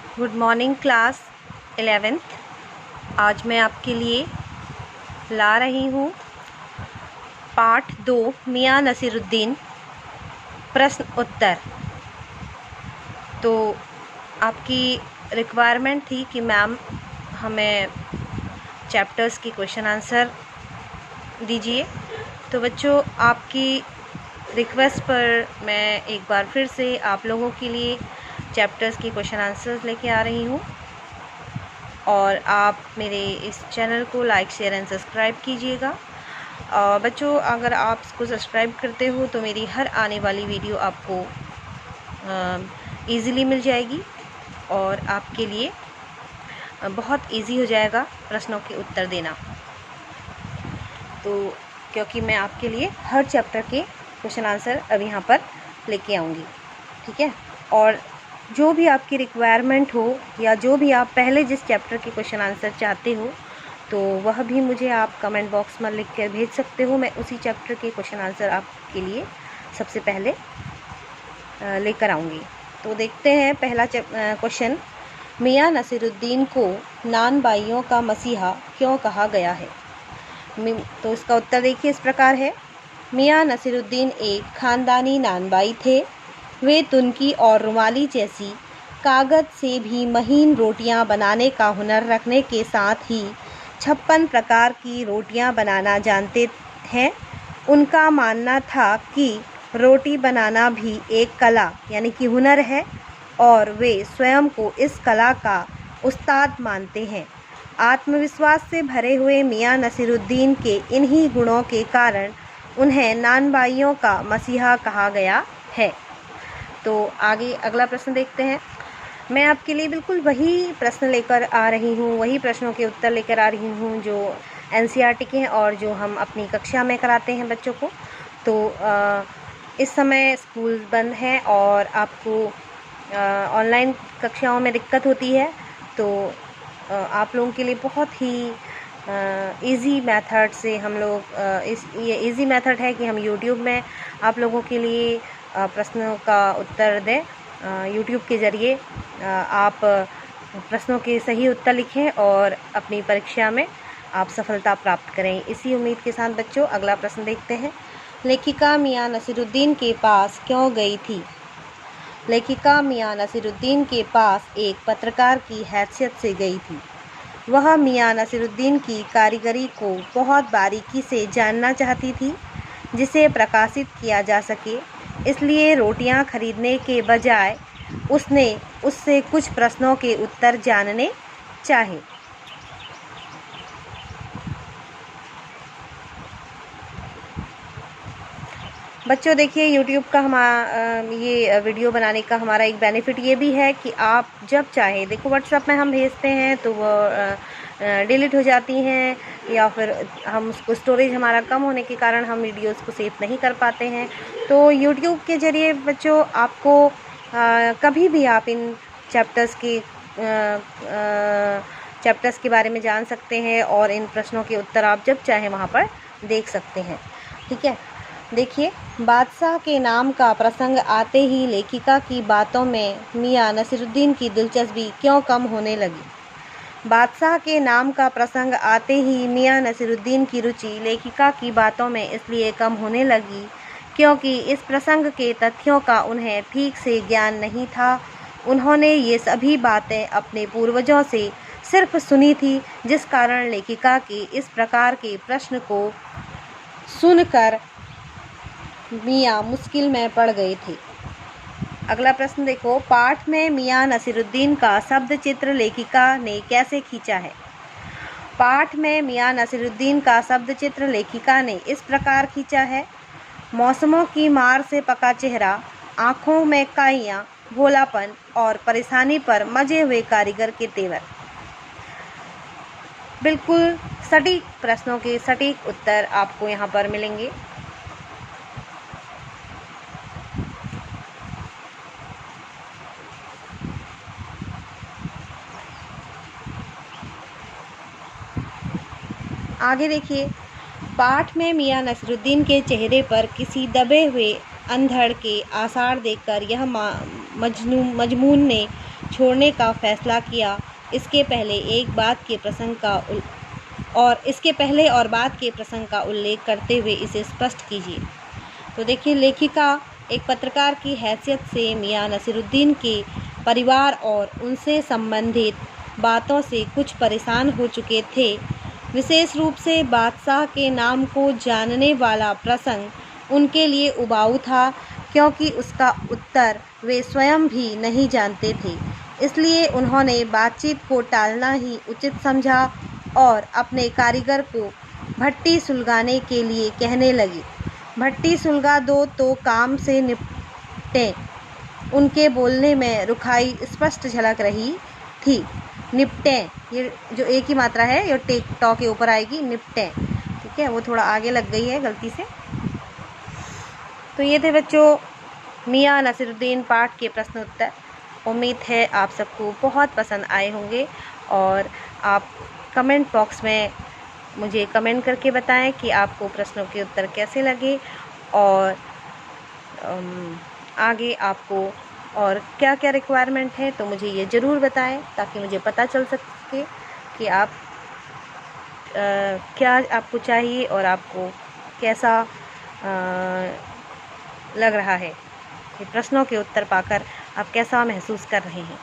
Good morning class 11th। आज मैं आपके लिए ला रही हूँ पार्ट 2 मियाँ नसीरुद्दीन प्रश्न उत्तर। तो आपकी रिक्वायरमेंट थी कि मैम हमें चैप्टर्स की क्वेश्चन आंसर दीजिए। तो बच्चों, आपकी रिक्वेस्ट पर मैं एक बार फिर से आप लोगों के लिए चैप्टर्स की क्वेश्चन आंसर्स लेके आ रही हूँ। और आप मेरे इस चैनल को लाइक, शेयर एंड सब्सक्राइब कीजिएगा। बच्चों, अगर आप इसको सब्सक्राइब करते हो तो मेरी हर आने वाली वीडियो आपको ईज़िली मिल जाएगी और आपके लिए बहुत इजी हो जाएगा प्रश्नों के उत्तर देना। तो क्योंकि मैं आपके लिए हर चैप्टर के क्वेश्चन आंसर अब यहाँ पर लेके आऊँगी, ठीक है। और जो भी आपकी रिक्वायरमेंट हो या जो भी आप पहले जिस चैप्टर के क्वेश्चन आंसर चाहते हो तो वह भी मुझे आप कमेंट बॉक्स में लिख कर भेज सकते हो। मैं उसी चैप्टर के क्वेश्चन आंसर आपके लिए सबसे पहले लेकर आऊँगी। तो देखते हैं पहला क्वेश्चन, मियाँ नसीरुद्दीन को नानबाइयों का मसीहा क्यों कहा गया है। तो इसका उत्तर देखिए इस प्रकार है। मियाँ नसीरुद्दीन एक ख़ानदानी नानबाई थे। वे तुनकी और रुमाली जैसी कागज़ से भी महीन रोटियां बनाने का हुनर रखने के साथ ही 56 प्रकार की रोटियां बनाना जानते हैं। उनका मानना था कि रोटी बनाना भी एक कला यानी कि हुनर है और वे स्वयं को इस कला का उस्ताद मानते हैं। आत्मविश्वास से भरे हुए मियाँ नसीरुद्दीन के इन्हीं गुणों के कारण उन्हें नानबाइयों का मसीहा कहा गया है। तो आगे अगला प्रश्न देखते हैं। मैं आपके लिए बिल्कुल वही प्रश्न लेकर आ रही हूँ, वही प्रश्नों के उत्तर लेकर आ रही हूँ जो एनसीईआरटी के हैं और जो हम अपनी कक्षा में कराते हैं बच्चों को। तो इस समय स्कूल बंद हैं और आपको ऑनलाइन कक्षाओं में दिक्कत होती है। तो आप लोगों के लिए बहुत ही इजी मेथड से हम लोग ये इजी मेथड है कि हम यूट्यूब में आप लोगों के लिए प्रश्नों का उत्तर दें। यूट्यूब के ज़रिए आप प्रश्नों के सही उत्तर लिखें और अपनी परीक्षा में आप सफलता प्राप्त करें। इसी उम्मीद के साथ बच्चों अगला प्रश्न देखते हैं। लेखिका मियाँ नसीरुद्दीन के पास क्यों गई थी। लेखिका मियाँ नसीरुद्दीन के पास एक पत्रकार की हैसियत से गई थी। वह मियाँ नसीरुद्दीन की कारीगरी को बहुत बारीकी से जानना चाहती थी जिसे प्रकाशित किया जा सके। इसलिए रोटियां खरीदने के बजाय उसने उससे कुछ प्रश्नों के उत्तर जानने चाहे। बच्चों देखिए, यूट्यूब का ये वीडियो बनाने का हमारा एक बेनिफिट ये भी है कि आप जब चाहे देखो, व्हाट्सएप में हम भेजते हैं तो वो डिलीट हो जाती हैं या फिर हम उसको स्टोरेज हमारा कम होने के कारण हम वीडियोस को सेव नहीं कर पाते हैं। तो यूट्यूब के ज़रिए बच्चों आपको कभी भी आप इन चैप्टर्स के बारे में जान सकते हैं और इन प्रश्नों के उत्तर आप जब चाहें वहाँ पर देख सकते हैं, ठीक है। देखिए, बादशाह के नाम का प्रसंग आते ही लेखिका की बातों में मियाँ नसीरुद्दीन की दिलचस्पी क्यों कम होने लगी। बादशाह के नाम का प्रसंग आते ही मियाँ नसीरुद्दीन की रुचि लेखिका की बातों में इसलिए कम होने लगी क्योंकि इस प्रसंग के तथ्यों का उन्हें ठीक से ज्ञान नहीं था। उन्होंने ये सभी बातें अपने पूर्वजों से सिर्फ सुनी थी, जिस कारण लेखिका के इस प्रकार के प्रश्न को सुनकर मियाँ मुश्किल में पड़ गए थे। अगला प्रश्न देखो, पाठ में मियाँ नसीरुद्दीन का शब्द चित्र लेखिका ने कैसे खींचा है। पाठ में मियाँ नसीरुद्दीन का शब्द चित्र लेखिका ने इस प्रकार खींचा है। मौसमों की मार से पका चेहरा, आँखों में काइयाँ, भोलापन और परेशानी पर मजे हुए कारीगर के तेवर। बिल्कुल सटीक प्रश्नों के सटीक उत्तर आपको यहाँ पर मिलेंगे। आगे देखिए, पाठ में मियाँ नसीरुद्दीन के चेहरे पर किसी दबे हुए अंधड़ के आसार देखकर यह मजमून ने छोड़ने का फैसला किया। इसके पहले और बाद के प्रसंग का उल्लेख करते हुए इसे स्पष्ट कीजिए। तो देखिए, लेखिका एक पत्रकार की हैसियत से मियां नसीरुद्दीन के परिवार और उनसे संबंधित बातों से कुछ परेशान हो चुके थे। विशेष रूप से बादशाह के नाम को जानने वाला प्रसंग उनके लिए उबाऊ था, क्योंकि उसका उत्तर वे स्वयं भी नहीं जानते थे। इसलिए उन्होंने बातचीत को टालना ही उचित समझा और अपने कारीगर को भट्टी सुलगाने के लिए कहने लगी। भट्टी सुलगा दो तो काम से निपटें। उनके बोलने में रुखाई स्पष्ट झलक रही थी। निपटें, ये जो एक ही मात्रा है ये टॉ के ऊपर आएगी, निपटें। ठीक है, वो थोड़ा आगे लग गई है गलती से। तो ये थे बच्चों मियां नसीरुद्दीन पाठ के प्रश्न उत्तर। उम्मीद है आप सबको बहुत पसंद आए होंगे और आप कमेंट बॉक्स में मुझे कमेंट करके बताएं कि आपको प्रश्नों के उत्तर कैसे लगे और आगे आपको और क्या क्या रिक्वायरमेंट है, तो मुझे ये ज़रूर बताएं ताकि मुझे पता चल सके कि आप क्या आपको चाहिए और आपको कैसा लग रहा है। ये प्रश्नों के उत्तर पाकर आप कैसा महसूस कर रहे हैं।